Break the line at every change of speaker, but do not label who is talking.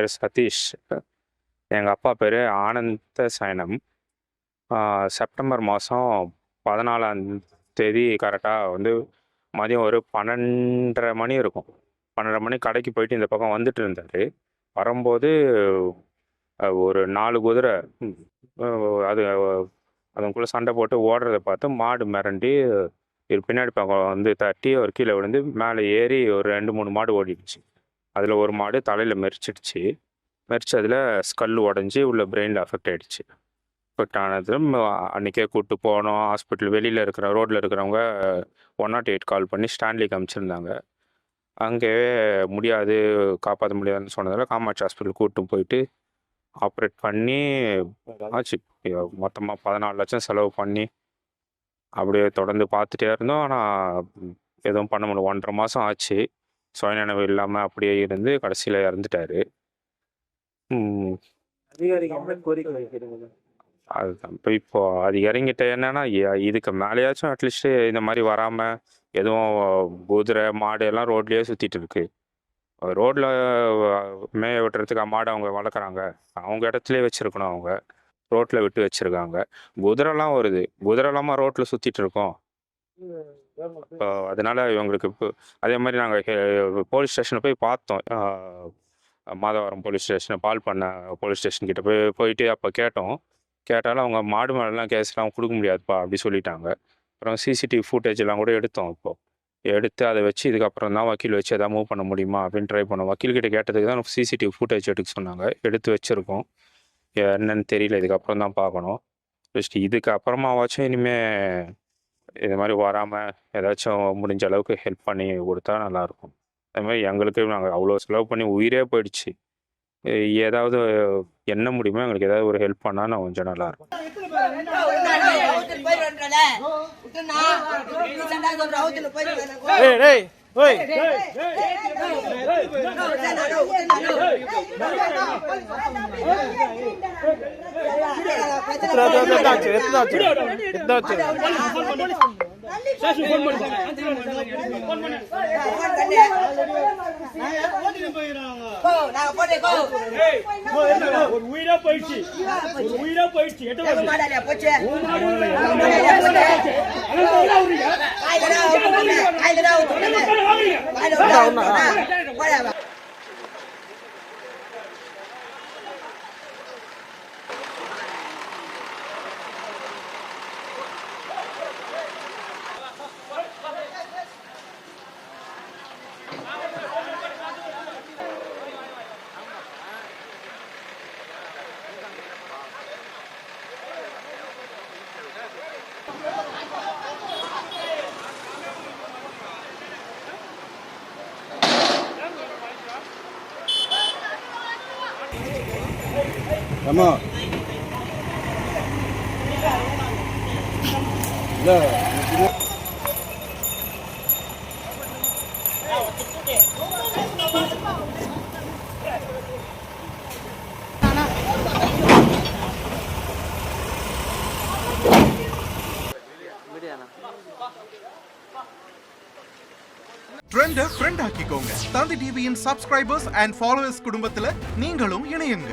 பேர் சதீஷ். எங்கள் அப்பா பேர் ஆனந்த சயனம். செப்டம்பர் மாதம் 14ஆம் தேதி கரெக்டாக வந்து மதியம் ஒரு 12:30 மணி இருக்கும். 12:30 மணி கடைக்கு போயிட்டு இந்த பக்கம் வந்துட்டு இருந்தார். வரும்போது ஒரு 4 குதிரை அது அதுக்குள்ளே சண்டை போட்டு ஓடுறத பார்த்து மாடு மிரண்டி பின்னாடி பக்கம் வந்து தட்டி ஒரு கீழே விழுந்து மேலே ஏறி ஒரு 2-3 மாடு ஓடிடுச்சு. அதில் ஒரு மாடு தலையில் மெரிச்சிடுச்சு. மெரிச்சதில் ஸ்கல் உடஞ்சி உள்ள பிரெயினில் அஃபெக்ட் ஆகிடுச்சு. அஃபெக்ட் ஆனதும் அன்றைக்கே கூப்பிட்டு போனோம் ஹாஸ்பிட்டல். வெளியில் இருக்கிற ரோட்டில் இருக்கிறவங்க 108 கால் பண்ணி ஸ்டான்லிக்கு அனுப்பிச்சிருந்தாங்க. அங்கேயே முடியாது, காப்பாற்ற முடியாதுன்னு சொன்னதால் காமாட்சி ஹாஸ்பிட்டல் கூப்பிட்டு போயிட்டு ஆப்ரேட் பண்ணி ஆச்சு. மொத்தமாக 14 லட்சம் செலவு பண்ணி அப்படியே தொடர்ந்து பார்த்துட்டே இருந்தோம். ஆனால் எதுவும் பண்ண முடியல. 1.5 மாதம் ஆச்சு. சுயநினைவு இல்லாமல் அப்படியே இருந்து கடைசியில் இறந்துட்டார். அதுதான் இப்போ அது இறங்கிட்ட என்னன்னா இதுக்கு மேலேயாச்சும் அட்லீஸ்ட் இந்த மாதிரி வராமல் எதுவும் குதிரை மாடு எல்லாம் ரோட்லேயே சுற்றிட்டு இருக்கு. ரோட்டில் மேய விட்டுறதுக்கு மாடு அவங்க வளர்க்குறாங்க, அவங்க இடத்துலையே வச்சுருக்கணும். அவங்க ரோட்டில் விட்டு வச்சுருக்காங்க. குதிரைலாம் வருது, குதிரை இல்லாமல் ரோட்டில் சுற்றிட்டு இருக்கோம். இப்போ அதனால இவங்களுக்கு இப்போ அதே மாதிரி நாங்கள் போலீஸ் ஸ்டேஷனில் போய் பார்த்தோம். மாதவரம் போலீஸ் ஸ்டேஷன், பால் பண்ண போலீஸ் ஸ்டேஷன் கிட்ட போயிட்டு அப்போ கேட்டாலும் அவங்க மாடு மேலாம் கேஸ்லாம் கொடுக்க முடியாதுப்பா அப்படி சொல்லிட்டாங்க. அப்புறம் சிசிடிவி ஃபுட்டேஜ்லாம் கூட எடுத்தோம். எடுத்து அதை வச்சு இதுக்கப்புறம் தான் வக்கீல் வச்சு எதாவது மூவ் பண்ண முடியுமா அப்படின்னு ட்ரை பண்ணோம். வக்கீல்கிட்ட கேட்டதுக்கு தான் சிசிடிவி ஃபுட்டேஜ் எடுக்க சொன்னாங்க. எடுத்து வச்சுருக்கோம். என்னன்னு தெரியல, இதுக்கப்புறம் தான் பார்க்கணும். ஜஸ்ட் இதுக்கு அப்புறமாவாச்சும் இனிமேல் இது மாதிரி வராமல் ஏதாச்சும் முடிஞ்ச அளவுக்கு ஹெல்ப் பண்ணி கொடுத்தா நல்லாயிருக்கும். அது மாதிரி எங்களுக்கு நாங்கள் அவ்வளோ செலவு பண்ணி உயிரே போயிடுச்சு. ஏதாவது என்ன முடியுமோ எங்களுக்கு ஏதாவது ஒரு ஹெல்ப் பண்ணால் நான் கொஞ்சம் நல்லாயிருக்கும்.
ஒரு உயிரா போயிடுச்சு.
ஆமா இல்ல
ட்ரெண்ட் ஃப்ரெண்ட் ஆக்கிக்கோங்க. தந்தி டிவியின் சப்ஸ்கிரைபர்ஸ் அண்ட் ஃபாலோவர்ஸ் குடும்பத்துல நீங்களும் இணையுங்க.